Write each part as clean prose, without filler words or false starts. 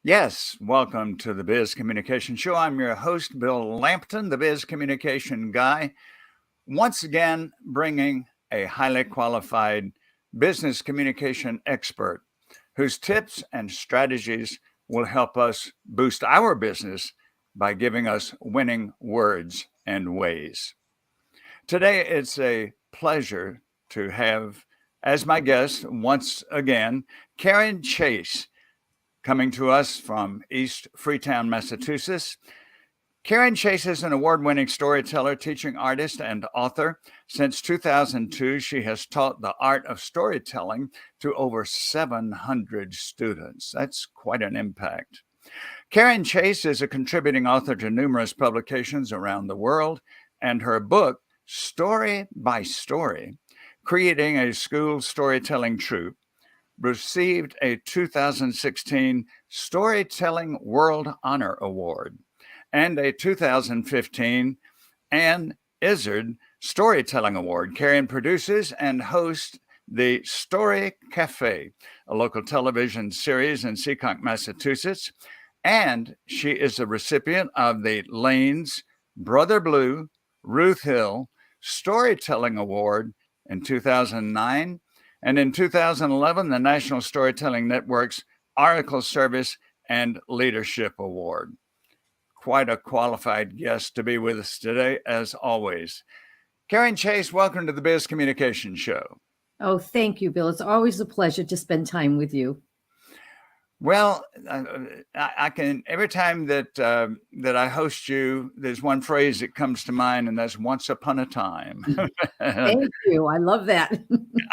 Yes, welcome to the Biz Communication Show. I'm your host, Bill Lampton, the Biz Communication Guy, once again bringing a highly qualified business communication expert whose tips and strategies will help us boost our business by giving us winning words and ways. Today, it's a pleasure to have as my guest once again Karen Chace, coming to us from East Freetown, Massachusetts. Karen Chace is an award winning storyteller, teaching artist, and author. Since 2002, she has taught the art of storytelling to over 700 students. That's quite an impact. Karen Chace is a contributing author to numerous publications around the world, and her book, Story by Story, Creating a School Storytelling Troupe, received a 2016 Storytelling World Honor Award and a 2015 Ann Izzard Storytelling Award. Karen produces and hosts the Story Cafe, a local television series in Seekonk, Massachusetts, and she is a recipient of the Lane's Brother Blue Ruth Hill Storytelling Award in 2009, and in 2011, the National Storytelling Network's Oracle Service and Leadership Award. Quite a qualified guest to be with us today, as always. Karen Chace, welcome to the Biz Communication Show. Oh, thank you, Bill. It's always a pleasure to spend time with you. Well, I can every time that I host you, there's one phrase that comes to mind, and that's "once upon a time." Thank you. I love that.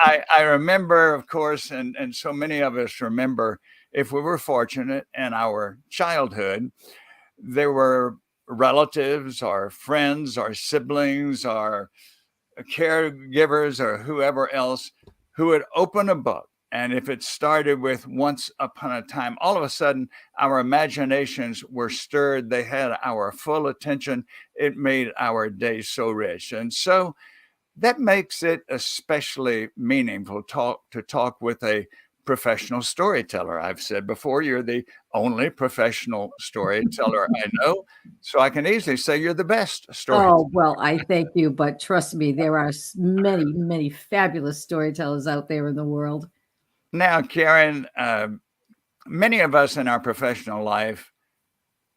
I remember, of course, and so many of us remember, if we were fortunate in our childhood, there were relatives or friends or siblings or caregivers or whoever else who would open a book. And if it started with once upon a time, all of a sudden our imaginations were stirred. They had our full attention. It made our day so rich. And so that makes it especially meaningful to talk with a professional storyteller. I've said before, you're the only professional storyteller I know, so I can easily say you're the best storyteller. Oh, well, I thank you. But trust me, there are many, many fabulous storytellers out there in the world. Now, Karen, many of us in our professional life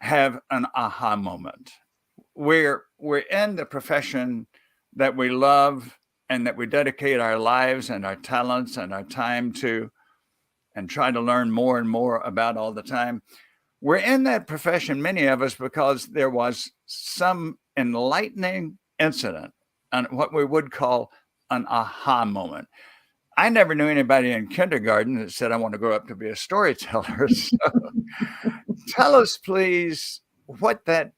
have an aha moment. We're in the profession that we love and that we dedicate our lives and our talents and our time to, and try to learn more and more about all the time. We're in that profession, many of us, because there was some enlightening incident and what we would call an aha moment. I never knew anybody in kindergarten that said, I want to grow up to be a storyteller. So tell us, please, what that,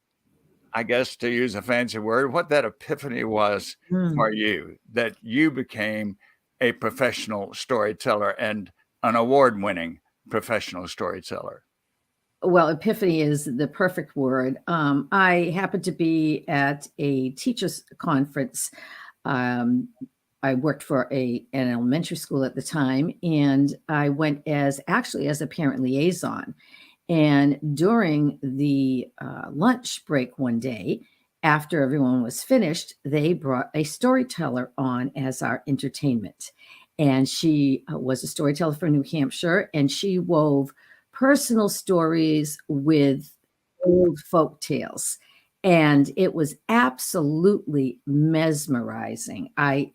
I guess to use a fancy word, what that epiphany was for you, that you became a professional storyteller and an award winning professional storyteller. Well, epiphany is the perfect word. I happened to be at a teachers' conference. Um, I worked for an elementary school at the time, and I went as a parent liaison. And during the lunch break one day, after everyone was finished, they brought a storyteller on as our entertainment. And she was a storyteller from New Hampshire, and she wove personal stories with old folk tales. And it was absolutely mesmerizing. I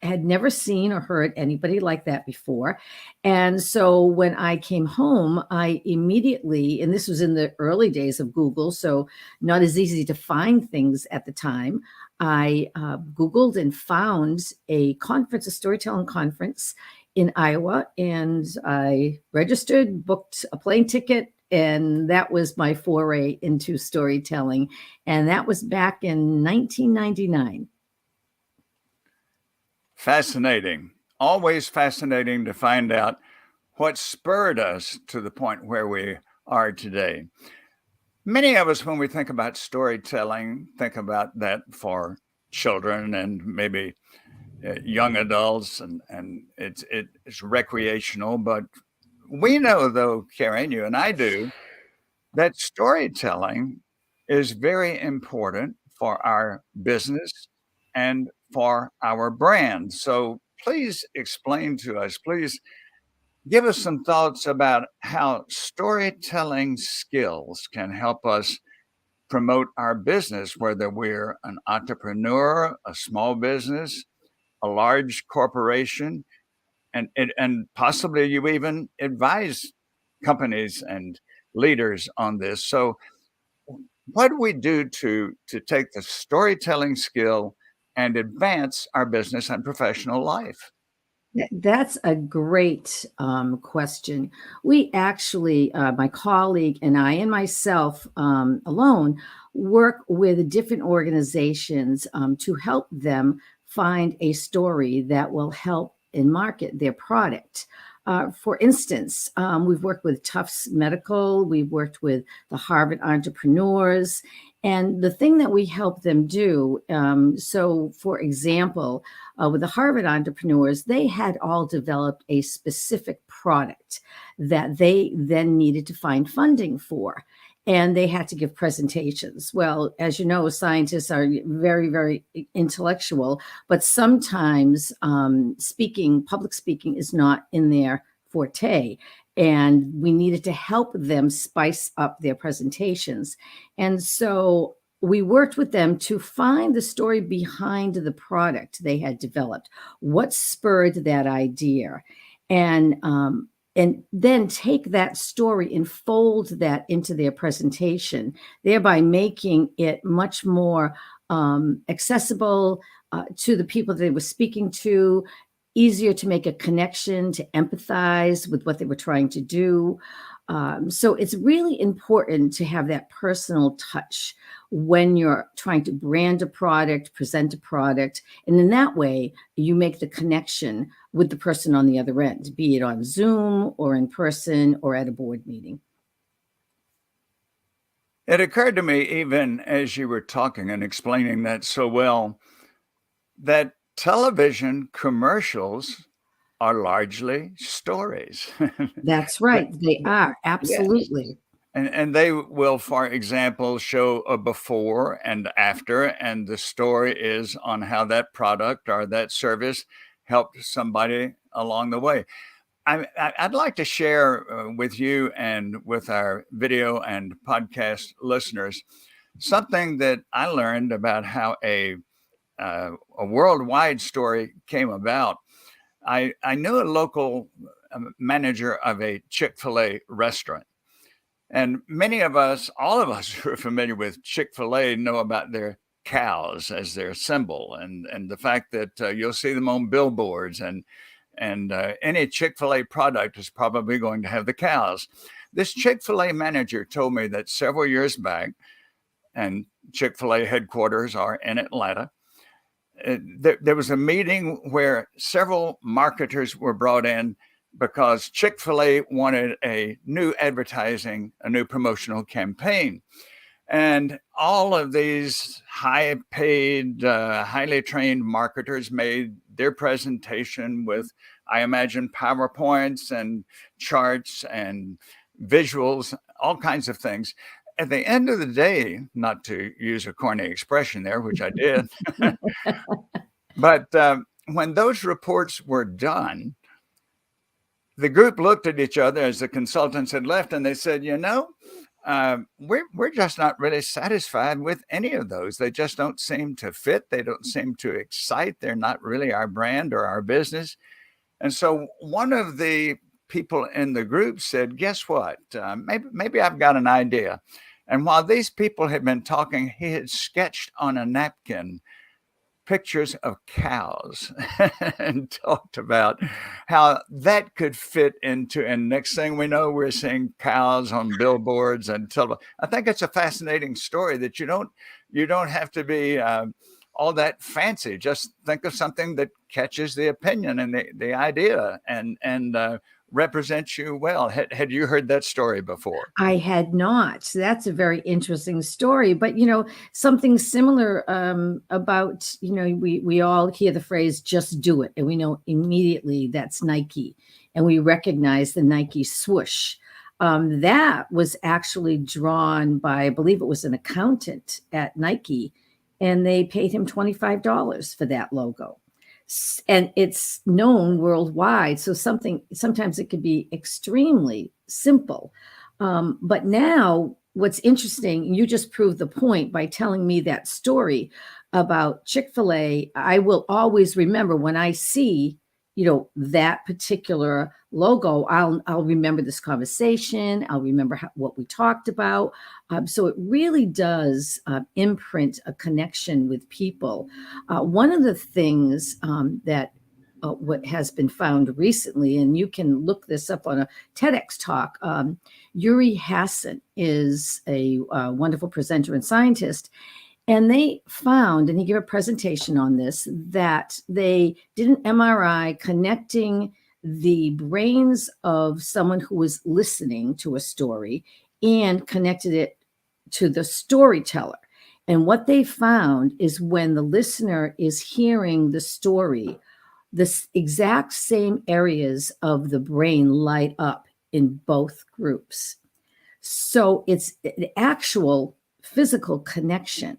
had never seen or heard anybody like that before. And so when I came home, I immediately, and this was in the early days of Google, so not as easy to find things at the time, I Googled and found a conference, a storytelling conference in Iowa, and I registered, booked a plane ticket, and that was my foray into storytelling. And that was back in 1999. Fascinating. Always fascinating to find out what spurred us to the point where we are today. Many of us, when we think about storytelling, think about that for children and maybe young adults, and it's recreational. But we know, though, Karen, you and I do, that storytelling is very important for our business and for our brand. So please explain to us, please give us some thoughts about how storytelling skills can help us promote our business, whether we're an entrepreneur, a small business, a large corporation, and possibly you even advise companies and leaders on this. So what do we do to take the storytelling skill and advance our business and professional life? That's a great question. We actually, my colleague and I, and myself alone, work with different organizations to help them find a story that will help and market their product. For instance, we've worked with Tufts Medical, we've worked with the Harvard Entrepreneurs, and the thing that we help them do, so for example, with the Harvard entrepreneurs, they had all developed a specific product that they then needed to find funding for. And they had to give presentations. Well, as you know, scientists are very, very intellectual, but sometimes public speaking is not in their forte. And we needed to help them spice up their presentations. And so we worked with them to find the story behind the product they had developed. What spurred that idea? And then take that story and fold that into their presentation, thereby making it much more accessible to the people that they were speaking to, easier to make a connection, to empathize with what they were trying to do. So it's really important to have that personal touch when you're trying to brand a product, present a product. And in that way, you make the connection with the person on the other end, be it on Zoom or in person or at a board meeting. It occurred to me, even as you were talking and explaining that so well, that television commercials are largely stories. That's But right. They are. yes. Absolutely. And they will, for example, show a before and after, and the story is on how that product or that service helped somebody along the way. I'd like to share with you and with our video and podcast listeners something that I learned about how a worldwide story came about. I knew a local manager of a Chick-fil-A restaurant. And many of us, all of us who are familiar with Chick-fil-A know about their cows as their symbol and the fact that you'll see them on billboards and any Chick-fil-A product is probably going to have the cows. This Chick-fil-A manager told me that several years back, and Chick-fil-A headquarters are in Atlanta, there was a meeting where several marketers were brought in because Chick-fil-A wanted a new advertising, a new promotional campaign. And all of these high paid, highly trained marketers made their presentation with, I imagine, PowerPoints and charts and visuals, all kinds of things. At the end of the day, not to use a corny expression there, which I did, but when those reports were done, the group looked at each other as the consultants had left and they said, we're just not really satisfied with any of those. They just don't seem to fit. They don't seem to excite. They're not really our brand or our business. And so one of the people in the group said, guess what? Maybe I've got an idea. And while these people had been talking, he had sketched on a napkin pictures of cows and talked about how that could fit into, and next thing we know, we're seeing cows on billboards and television. I think it's a fascinating story that you don't have to be all that fancy. Just think of something that catches the opinion and the idea and represents you well. Had you heard that story before? I had not. So that's a very interesting story. But something similar about we all hear the phrase "just do it," and we know immediately that's Nike, and we recognize the Nike swoosh. That was actually drawn by, I believe it was an accountant at Nike, and they paid him $25 for that logo. And it's known worldwide. So sometimes it could be extremely simple. But now what's interesting, you just proved the point by telling me that story about Chick-fil-A. I will always remember when I see, that particular logo, I'll remember this conversation. I'll remember what we talked about. So it really does imprint a connection with people. One of the things that what has been found recently, and you can look this up on a TEDx talk, Yuri Hassan is a wonderful presenter and scientist. And they found, and he gave a presentation on this, that they did an MRI connecting the brains of someone who was listening to a story and connected it to the storyteller. And what they found is when the listener is hearing the story, the exact same areas of the brain light up in both groups. So it's an actual physical connection.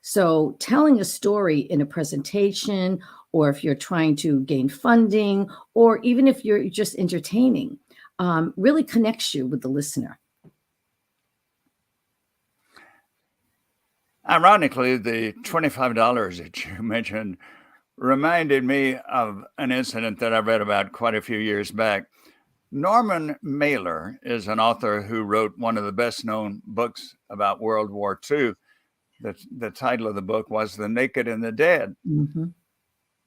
So telling a story in a presentation, or if you're trying to gain funding, or even if you're just entertaining, really connects you with the listener. Ironically, the $25 that you mentioned reminded me of an incident that I read about quite a few years back. Norman Mailer is an author who wrote one of the best-known books about World War II. The title of the book was The Naked and the Dead. Mm-hmm.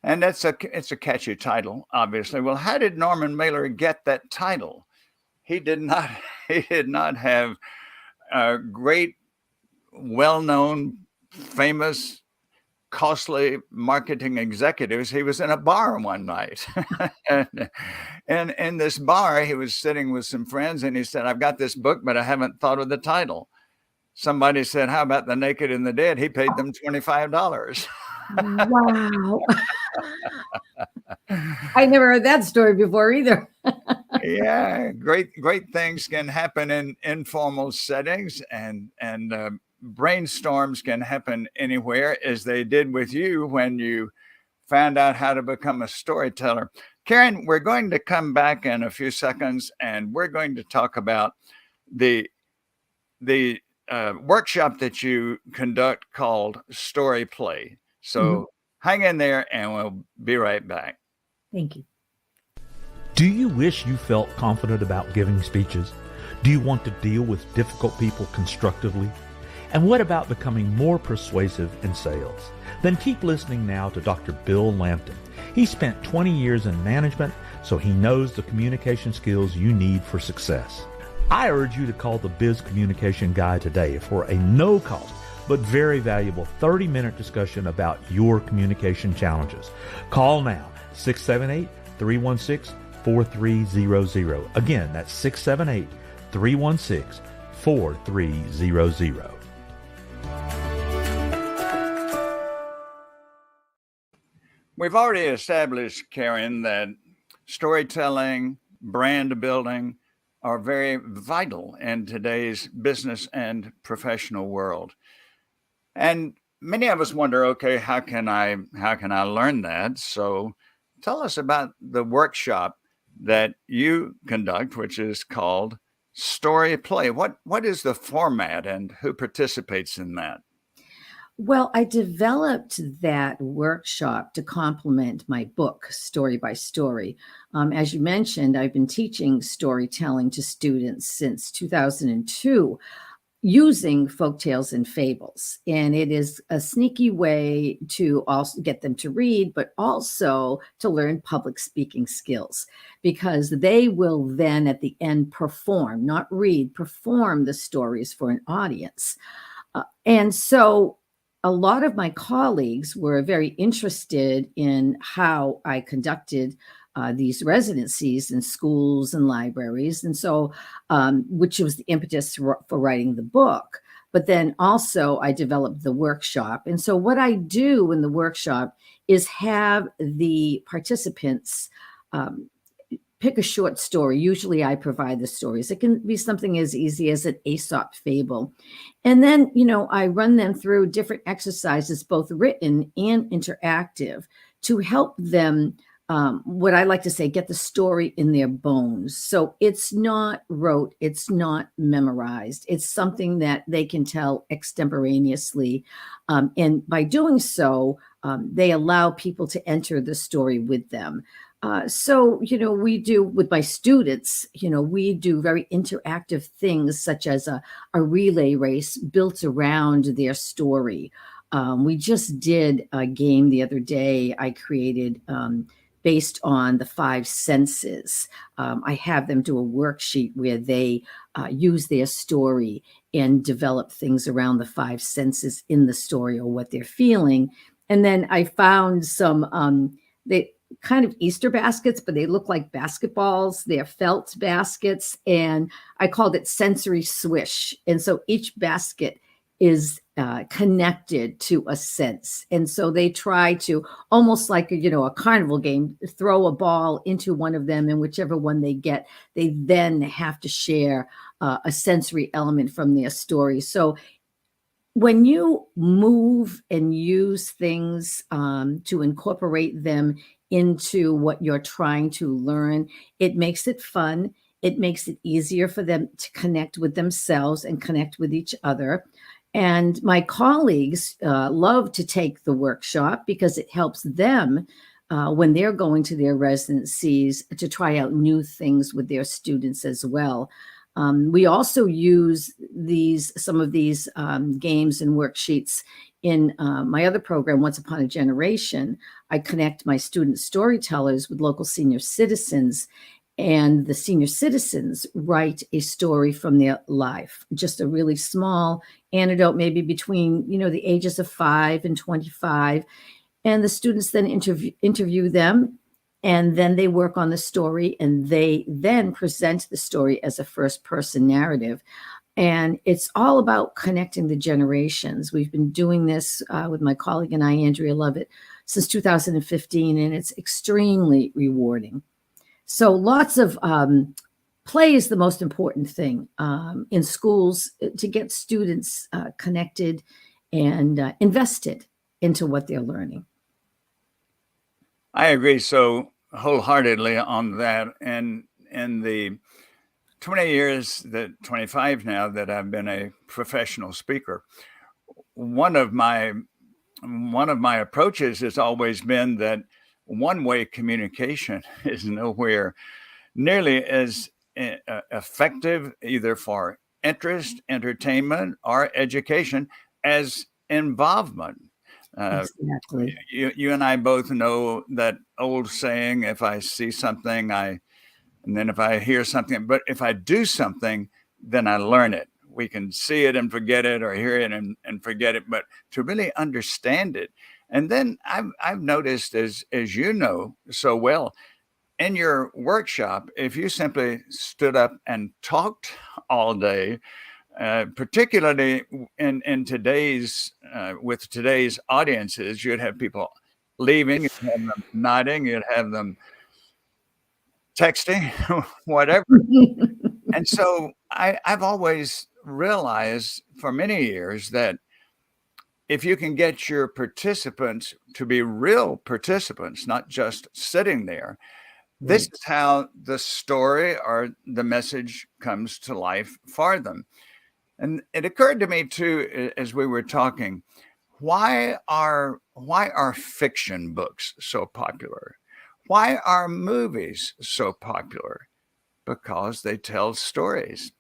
And it's a catchy title, obviously. Well, how did Norman Mailer get that title? He did not have great, well-known, famous, costly marketing executives. He was in a bar one night. and in this bar, he was sitting with some friends, and he said, "I've got this book, but I haven't thought of the title." Somebody said, "How about The Naked and the Dead?" He paid them $25. Wow. I never heard that story before either. Yeah, great things can happen in informal settings, and brainstorms can happen anywhere, as they did with you when you found out how to become a storyteller. Karen, we're going to come back in a few seconds, and we're going to talk about the workshop that you conduct called Story Play. So hang in there, and we'll be right back. Thank you. Do you wish you felt confident about giving speeches? Do you want to deal with difficult people constructively? And what about becoming more persuasive in sales? Then keep listening now to Dr. Bill Lampton. He spent 20 years in management, so he knows the communication skills you need for success. I urge you to call the Biz Communication Guy today for a no-cost but very valuable 30-minute discussion about your communication challenges. Call now, 678-316-4300. Again, that's 678-316-4300. We've already established, Karen, that storytelling, brand building are very vital in today's business and professional world. And many of us wonder, okay, how can I learn that? So tell us about the workshop that you conduct, which is called Story Play. What is the format, and who participates in that? Well, I developed that workshop to complement my book, Story by Story. As you mentioned, I've been teaching storytelling to students since 2002 using folktales and fables. And it is a sneaky way to also get them to read, but also to learn public speaking skills, because they will then at the end perform, not read, perform the stories for an audience. And so a lot of my colleagues were very interested in how I conducted these residencies in schools and libraries. And so, which was the impetus for writing the book. But then also I developed the workshop. And so what I do in the workshop is have the participants pick a short story. Usually I provide the stories. It can be something as easy as an Aesop fable. And then, I run them through different exercises, both written and interactive, to help them, what I like to say, get the story in their bones. So it's not rote, it's not memorized. It's something that they can tell extemporaneously. And by doing so, they allow people to enter the story with them. So, we do with my students, we do very interactive things such as a relay race built around their story. We just did a game the other day I created based on the five senses. I have them do a worksheet where they use their story and develop things around the five senses in the story or what they're feeling. And then I found some, they kind of Easter baskets, but they look like basketballs. They're felt baskets. And I called it sensory swish. And so each basket is connected to a sense. And so they try to, almost like a carnival game, throw a ball into one of them, and whichever one they get, they then have to share a sensory element from their story. So when you move and use things to incorporate them into what you're trying to learn, it makes it fun. It makes it easier for them to connect with themselves and connect with each other. And my colleagues love to take the workshop because it helps them when they're going to their residencies to try out new things with their students as well. We also use some of these games and worksheets in my other program, Once Upon a Generation. I connect my student storytellers with local senior citizens, and the senior citizens write a story from their life, just a really small anecdote, maybe between the ages of 5 and 25. And the students then interview them, and then they work on the story, and they then present the story as a first-person narrative. And it's all about connecting the generations. We've been doing this with my colleague and I, Andrea Lovett, since 2015, and it's extremely rewarding. So lots of play is the most important thing in schools to get students connected and invested into what they're learning. I agree so wholeheartedly on that. And in the 25 now that I've been a professional speaker, one of my approaches has always been that one-way communication is nowhere nearly as effective, either for interest, entertainment, or education, as involvement. Exactly. You and I both know that old saying, if I see something, and then if I hear something, but if I do something, then I learn it. We can see it and forget it, or hear it and forget it, but to really understand it. And then I've noticed, as you know so well, in your workshop, if you simply stood up and talked all day, particularly in today's with today's audiences, you'd have people leaving, you'd have them nodding, you'd have them texting, whatever. And so I've always realized for many years that if you can get your participants to be real participants, not just sitting there, this Right. is how the story or the message comes to life for them. And it occurred to me too, as we were talking, why are fiction books so popular? Why are movies so popular? Because they tell stories.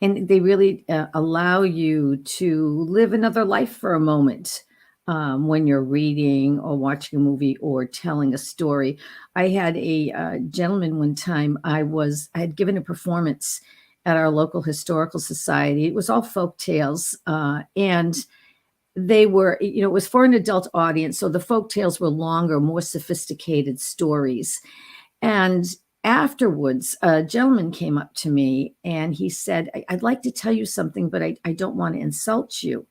And they really allow you to live another life for a moment when you're reading or watching a movie or telling a story. I had a gentleman one time, I had given a performance at our local historical society. It was all folk tales, and they were, it was for an adult audience. So the folk tales were longer, more sophisticated stories. And afterwards, a gentleman came up to me and he said, I'd like to tell you something, but I don't want to insult you.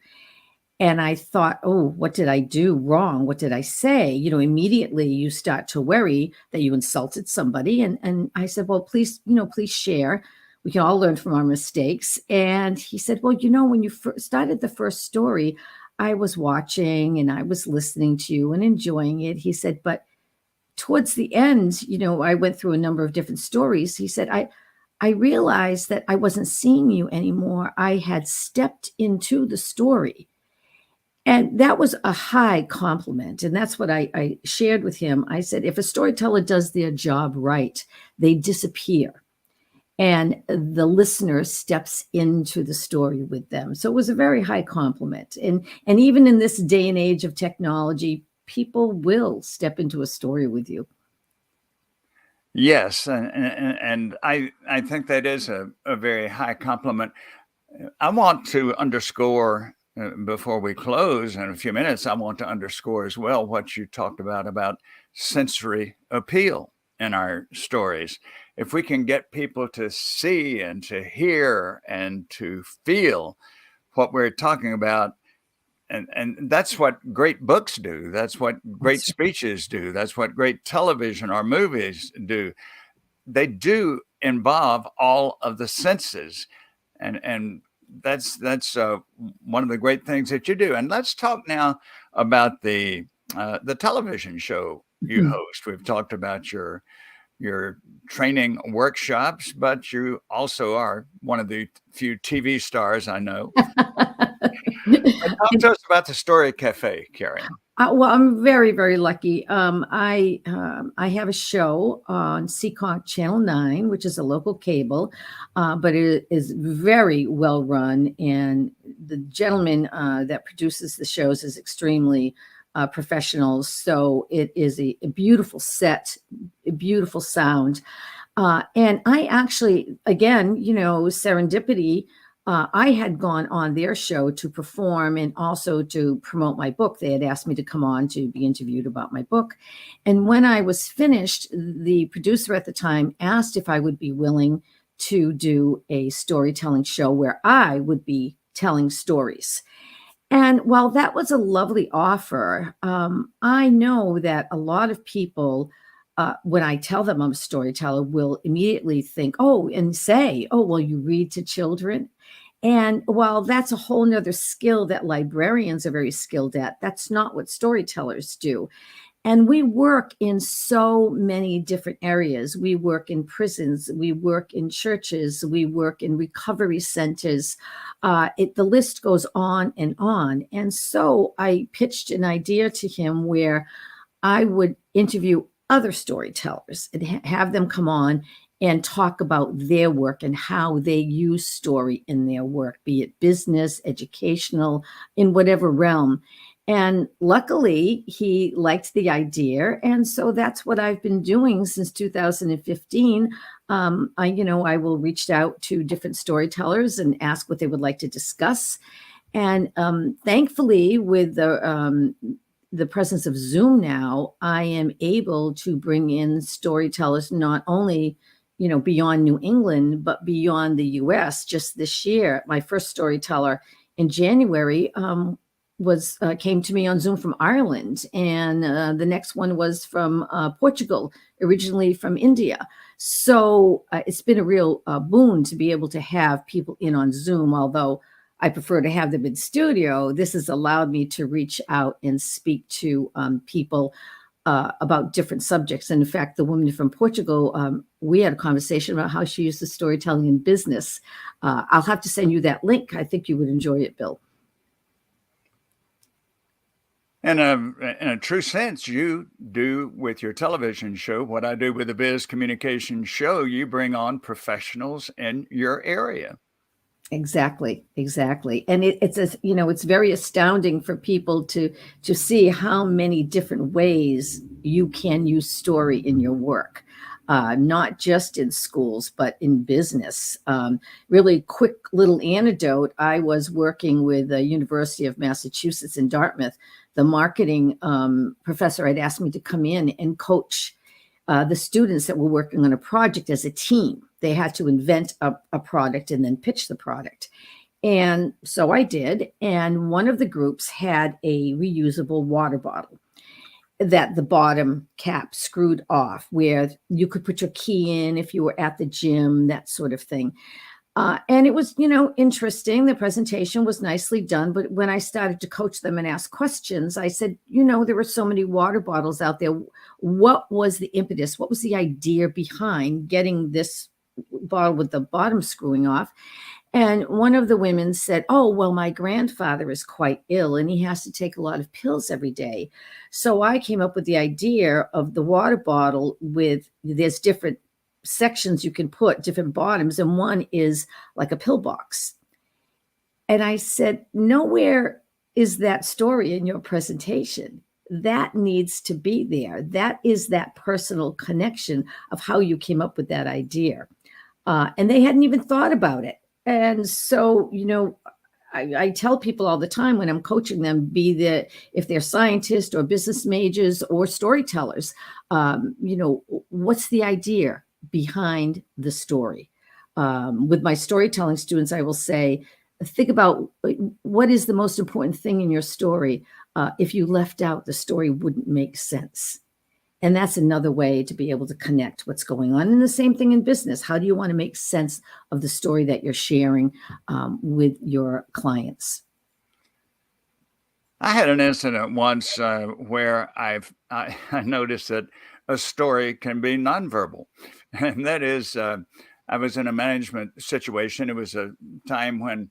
And I thought, oh, what did I do wrong? What did I say? Immediately you start to worry that you insulted somebody. And I said, well, please, please share. We can all learn from our mistakes. And he said, well, when you started the first story, I was watching and I was listening to you and enjoying it. He said, but towards the end, I went through a number of different stories. He said, I realized that I wasn't seeing you anymore. I had stepped into the story. And that was a high compliment. And that's what I shared with him. I said, if a storyteller does their job right, they disappear and the listener steps into the story with them. So it was a very high compliment. And even in this day and age of technology, people will step into a story with you. Yes, and I think that is a very high compliment. I want to underscore before we close in a few minutes, I want to underscore as well what you talked about sensory appeal in our stories. If we can get people to see and to hear and to feel what we're talking about, and that's what great books do. That's what great speeches do. That's what great television or movies do. They do involve all of the senses, and that's one of the great things that you do. And let's talk now about the television show you host. We've talked about your training workshops, but you also are one of the few TV stars I know. Talk to us about the Story Cafe, Carrie. Well, I'm very, very lucky. I have a show on Seekonk Channel 9, which is a local cable, but it is very well run. And the gentleman that produces the shows is extremely professional. So it is a beautiful set, a beautiful sound. And I actually, again, serendipity. I had gone on their show to perform and also to promote my book. They had asked me to come on to be interviewed about my book. And when I was finished, the producer at the time asked if I would be willing to do a storytelling show where I would be telling stories. And while that was a lovely offer, I know that a lot of people, when I tell them I'm a storyteller, will immediately think, oh, well, you read to children. And while that's a whole nother skill that librarians are very skilled at, that's not what storytellers do. And we work in so many different areas. We work in prisons, we work in churches, we work in recovery centers. The list goes on. And so I pitched an idea to him where I would interview other storytellers and have them come on and talk about their work and how they use story in their work, be it business, educational, in whatever realm. And luckily, he liked the idea. And so that's what I've been doing since 2015. I will reach out to different storytellers and ask what they would like to discuss. And thankfully, with the presence of Zoom now, I am able to bring in storytellers not only beyond New England, but beyond the US. Just this year, my first storyteller in January came to me on Zoom from Ireland. And the next one was from Portugal, originally from India. So it's been a real boon to be able to have people in on Zoom, although I prefer to have them in studio. This has allowed me to reach out and speak to people about different subjects. And in fact, the woman from Portugal, we had a conversation about how she uses storytelling in business. I'll have to send you that link. I think you would enjoy it, Bill. In a true sense, you do with your television show what I do with the Biz Communication Show. You bring on professionals in your area. Exactly. And it's very astounding for people to see how many different ways you can use story in your work, not just in schools, but in business. Really quick little anecdote. I was working with the University of Massachusetts in Dartmouth. The marketing professor had asked me to come in and coach the students that were working on a project as a team. They had to invent a product and then pitch the product. And so I did. And one of the groups had a reusable water bottle that the bottom cap screwed off, where you could put your key in if you were at the gym, that sort of thing. And it was, interesting. The presentation was nicely done. But when I started to coach them and ask questions, I said, there were so many water bottles out there. What was the impetus? What was the idea behind getting this bottle with the bottom screwing off? And one of the women said, "Oh, well, my grandfather is quite ill and he has to take a lot of pills every day." So I came up with the idea of the water bottle there's different sections you can put, different bottoms, and one is like a pill box. And I said, "Nowhere is that story in your presentation. That needs to be there. That is that personal connection of how you came up with that idea." And they hadn't even thought about it. And so, I tell people all the time when I'm coaching them, if they're scientists or business majors or storytellers, what's the idea behind the story? With my storytelling students, I will say, think about what is the most important thing in your story. If you left out, the story wouldn't make sense. And that's another way to be able to connect what's going on. And the same thing in business. How do you want to make sense of the story that you're sharing with your clients? I had an incident once where I noticed that a story can be nonverbal. And that is, I was in a management situation. It was a time when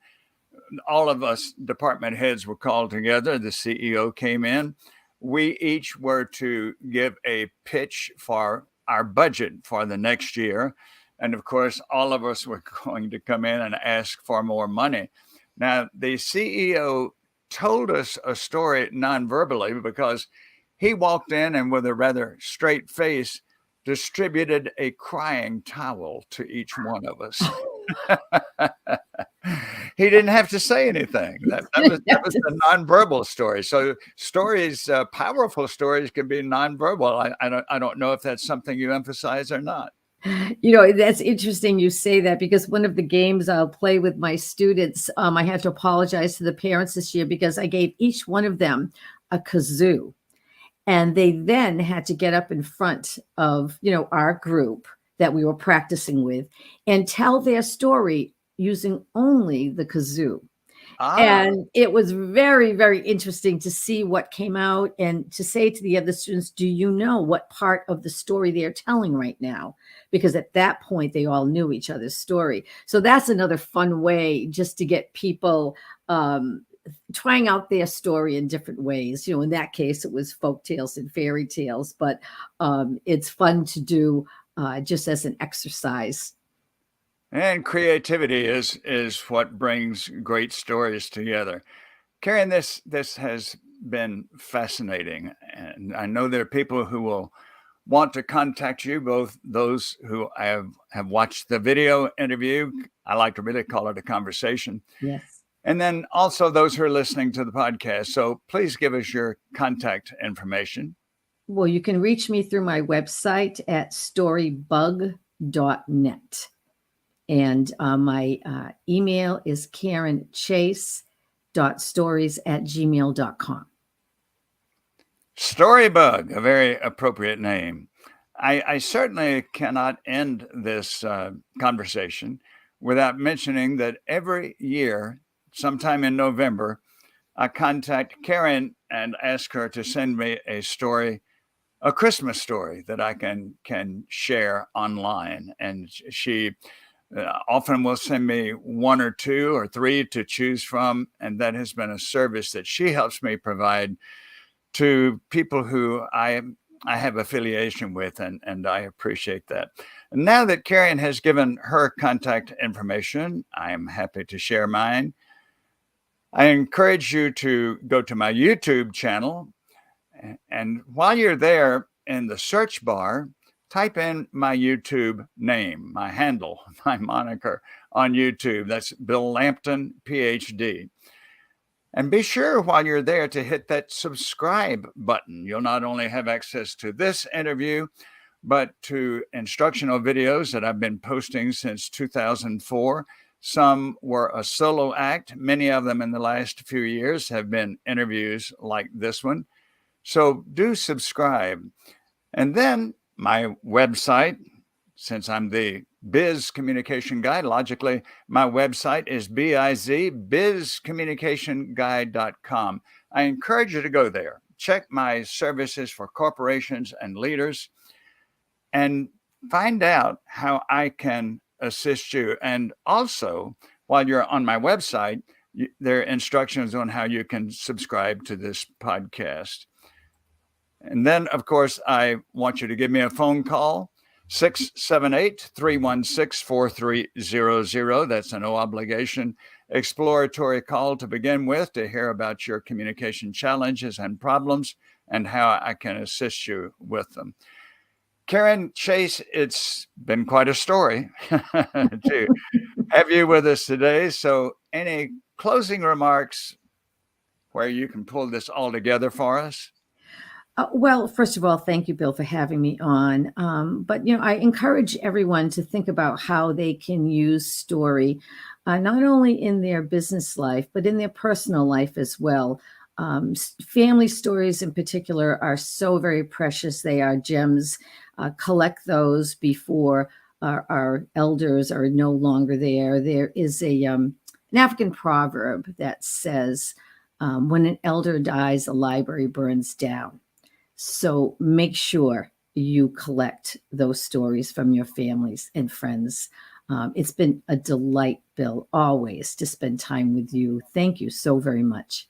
all of us department heads were called together. The CEO came in. We each were to give a pitch for our budget for the next year. And of course, all of us were going to come in and ask for more money. Now, the CEO told us a story non-verbally because he walked in and with a rather straight face distributed a crying towel to each one of us. He didn't have to say anything. That was the nonverbal story. So stories, powerful stories, can be nonverbal. I don't know if that's something you emphasize or not. That's interesting you say that, because one of the games I'll play with my students, I had to apologize to the parents this year because I gave each one of them a kazoo. And they then had to get up in front of, our group that we were practicing with and tell their story using only the kazoo. And it was very, very interesting to see what came out and to say to the other students, do you know what part of the story they're telling right now? Because at that point, they all knew each other's story. So that's another fun way just to get people trying out their story in different ways. In that case, it was folk tales and fairy tales, but it's fun to do just as an exercise. And creativity is what brings great stories together. Karen, this has been fascinating. And I know there are people who will want to contact you, both those who have watched the video interview. I like to really call it a conversation. Yes. And then also those who are listening to the podcast. So please give us your contact information. Well, you can reach me through my website at storybug.net. And my email is karenchace.stories@gmail.com. Storybug, a very appropriate name. I certainly cannot end this conversation without mentioning that every year, sometime in November, I contact Karen and ask her to send me a story, a Christmas story that I can share online. And she often will send me one or two or three to choose from. And that has been a service that she helps me provide to people who I have affiliation with, and I appreciate that. And now that Karen has given her contact information, I am happy to share mine. I encourage you to go to my YouTube channel, and while you're there in the search bar, type in my YouTube name, my handle, my moniker on YouTube. That's Bill Lampton, Ph.D. And be sure while you're there to hit that subscribe button. You'll not only have access to this interview, but to instructional videos that I've been posting since 2004, Some were a solo act. Many of them in the last few years have been interviews like this one. So do subscribe. And then my website, since I'm the Biz Communication Guy, logically, my website is bizcommunicationguy.com. I encourage you to go there. Check my services for corporations and leaders and find out how I can assist you. And also, while you're on my website, there are instructions on how you can subscribe to this podcast. And then, of course, I want you to give me a phone call, 678-316-4300. That's a no obligation exploratory call to begin with, to hear about your communication challenges and problems and how I can assist you with them. Karen, Chace, it's been quite a story to have you with us today. So any closing remarks where you can pull this all together for us? Well, first of all, thank you, Bill, for having me on. But, I encourage everyone to think about how they can use story, not only in their business life, but in their personal life as well. Family stories in particular are so very precious. They are gems. Collect those before our elders are no longer there. There is an African proverb that says, when an elder dies, a library burns down. So make sure you collect those stories from your families and friends. It's been a delight, Bill, always to spend time with you. Thank you so very much.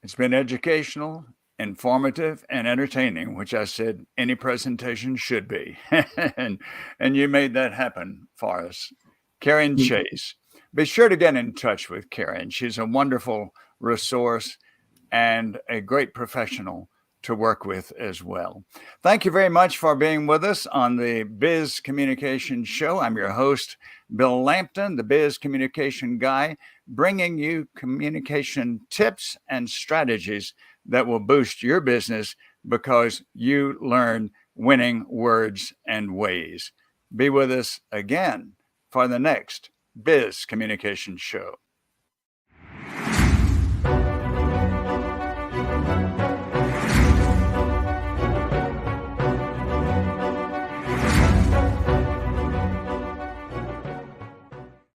It's been educational, informative, and entertaining, which I said any presentation should be. and you made that happen for us. Karen Chace. Be sure to get in touch with Karen. She's a wonderful resource and a great professional to work with as well. Thank you very much for being with us on the Biz Communication Show. I'm your host, Bill Lampton, the Biz Communication Guy, bringing you communication tips and strategies that will boost your business because you learn winning words and ways. Be with us again for the next Biz Communication Show.